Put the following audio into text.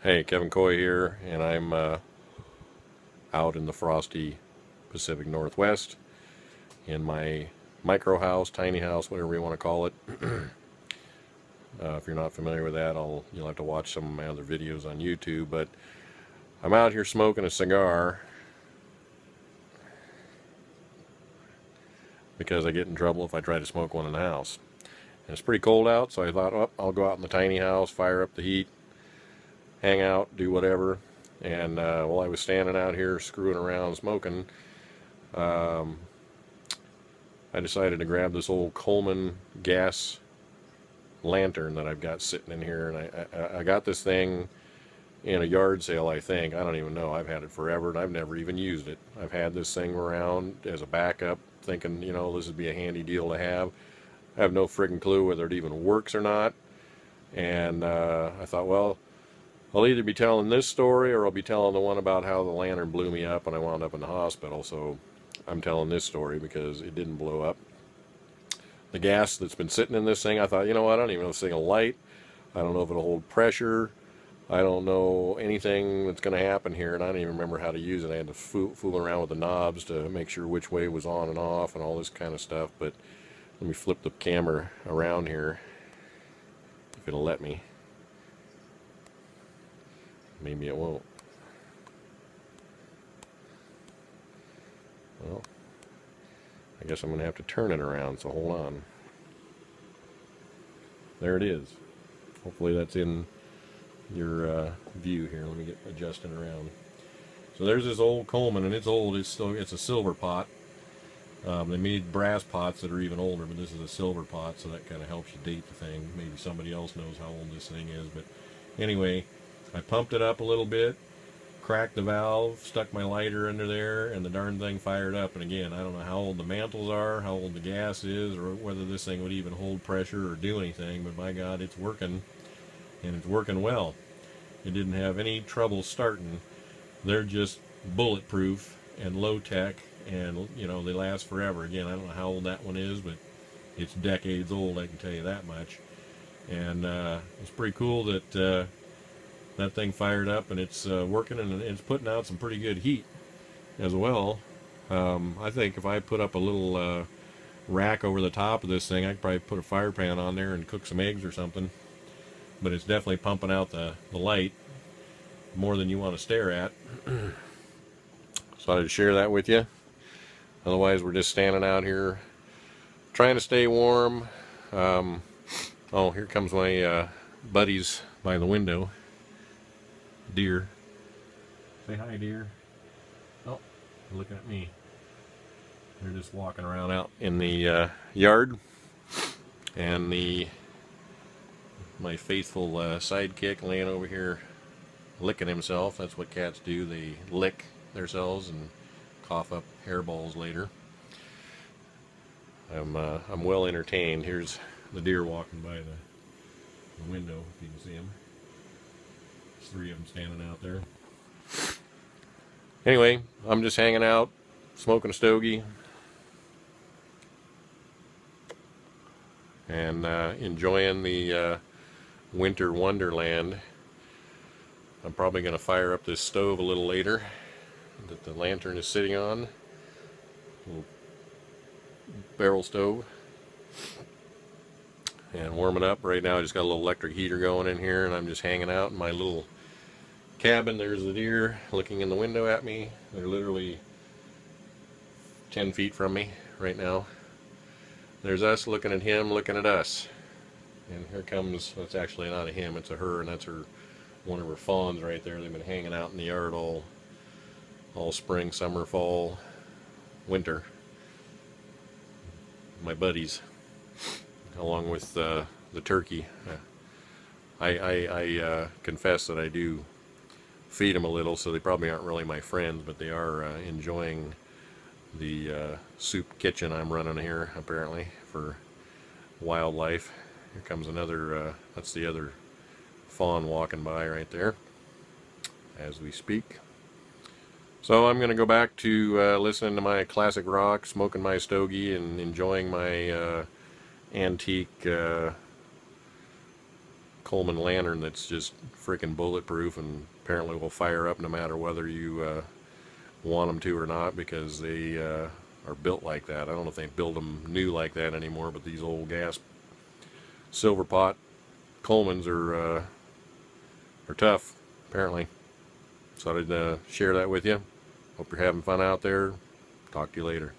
Hey, Kevin Coy here, and I'm out in the frosty Pacific Northwest in my micro house, tiny house, whatever you want to call it. If you're not familiar with that, you'll have to watch some of my other videos on YouTube. But I'm out here smoking a cigar because I get in trouble if I try to smoke one in the house. And it's pretty cold out, so I thought, oh, I'll go out in the tiny house, fire up the heat, hang out, do whatever. And while I was standing out here screwing around smoking, I decided to grab this old Coleman gas lantern that I've got sitting in here. And I got this thing in a yard sale, I think. I don't even know. I've had it forever, and I've never even used it. I've had this thing around as a backup, thinking, you know, this would be a handy deal to have. I have no friggin' clue whether it even works or not. And I thought, well, I'll either be telling this story or I'll be telling the one about how the lantern blew me up and I wound up in the hospital. So I'm telling this story because it didn't blow up. The gas that's been sitting in this thing, I thought, you know what, I don't even know if this thing will light. I don't know if it'll hold pressure. I don't know anything that's going to happen here, and I don't even remember how to use it. I had to fool around with the knobs to make sure which way was on and off and all this kind of stuff. But let me flip the camera around here, if it'll let me. Maybe it won't. Well, I guess I'm going to have to turn it around, so hold on. There it is. Hopefully that's in your view here. Let me get adjusting around. So there's this old Coleman, and it's old. It's a silver pot. They made brass pots that are even older, but this is a silver pot, so that kind of helps you date the thing. Maybe somebody else knows how old this thing is, but anyway, I pumped it up a little bit, cracked the valve, stuck my lighter under there, and the darn thing fired up. And again, I don't know how old the mantles are, how old the gas is, or whether this thing would even hold pressure or do anything, but by God, it's working, and it's working well. It didn't have any trouble starting. They're just bulletproof and low tech, and you know, they last forever. Again, I don't know how old that one is, but it's decades old, I can tell you that much. And it's pretty cool that that thing fired up, and it's working, and it's putting out some pretty good heat as well. I think if I put up a little rack over the top of this thing, I could probably put a fire pan on there and cook some eggs or something. But it's definitely pumping out the light more than you want to stare at. So I'd share that with you. Otherwise, we're just standing out here trying to stay warm. Oh, here comes my buddies by the window. Deer. Say hi, deer. Oh, they're looking at me. They're just walking around out in the yard. And my faithful sidekick laying over here licking himself. That's what cats do. They lick themselves and cough up hairballs later. I'm well entertained. Here's the deer walking by the window, if you can see them. There's 3 of them standing out there. Anyway, I'm just hanging out, smoking a stogie, and enjoying the winter wonderland. I'm probably going to fire up this stove a little later that the lantern is sitting on. Little barrel stove. And warm it up. Right now I just got a little electric heater going in here, and I'm just hanging out in my little cabin. There's the deer looking in the window at me. They're literally 10 feet from me right now. There's us looking at him, looking at us. And here comes, well, it's actually not a him, it's a her, and that's one of her fawns right there. They've been hanging out in the yard all spring, summer, fall, winter. My buddies, along with the turkey. I confess that I do feed them a little, so they probably aren't really my friends, but they are enjoying the soup kitchen I'm running here, apparently, for wildlife. Here comes another, that's the other fawn walking by right there as we speak. So I'm going to go back to listening to my classic rock, smoking my stogie, and enjoying my antique Coleman lantern that's just freaking bulletproof and apparently will fire up no matter whether you want them to or not, because they are built like that. I don't know if they build them new like that anymore, but these old gas silver pot Colemans are tough, apparently. So I'd share that with you. Hope you're having fun out there. Talk to you later.